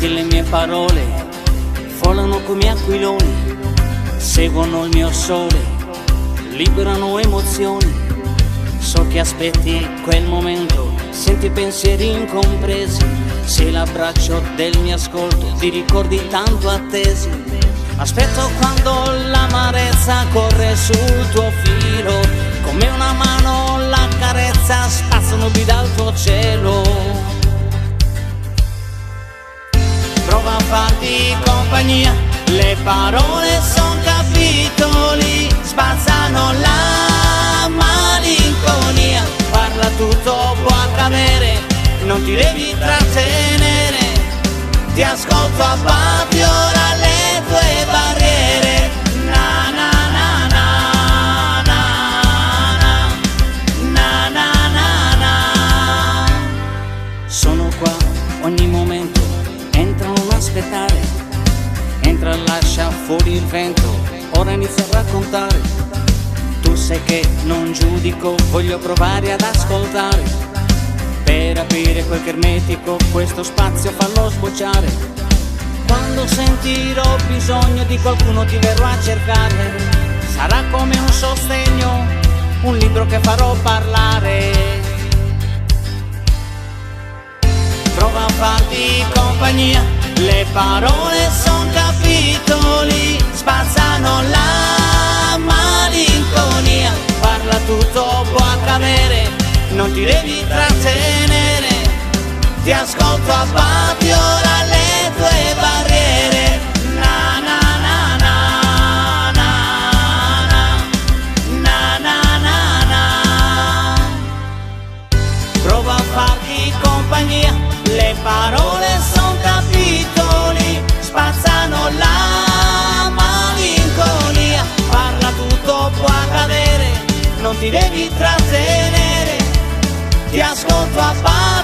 Senti le mie parole, volano come aquiloni, seguono il mio sole, liberano emozioni. So che aspetti quel momento, senti pensieri incompresi, sei l'abbraccio del mio ascolto, ti ricordi tanto attesi. Aspetto quando l'amarezza corre sul tuo filo, come una mano la carezza spazza nubi dal tuo cielo. Prova a farti compagnia, le parole son capitoli, spazzano la malinconia. Parla, tutto può accadere, non ti devi trattenere, ti ascolto a patio ora le tue barriere. Na na na na na na na na na. Sono qua ogni momento, entra non aspettare, entra lascia fuori il vento, ora inizia a raccontare. Tu sai che non giudico, voglio provare ad ascoltare, per aprire quel che ermetico, questo spazio fallo sbocciare. Quando sentirò bisogno di qualcuno ti verrò a cercare, sarà come un sostegno, un libro che farò parlare. Prova a farti compagnia, le parole son capitoli, spazzano la malinconia. Parla, tutto può accadere, non ti devi trattenere, ti ascolto a patio ora le tue barriere. Na na na na na na na na na. Prova a farti compagnia, le parole son capitoli, spazzano la malinconia. Parla, tutto può accadere, non ti devi trattenere, ti ascolto a patio.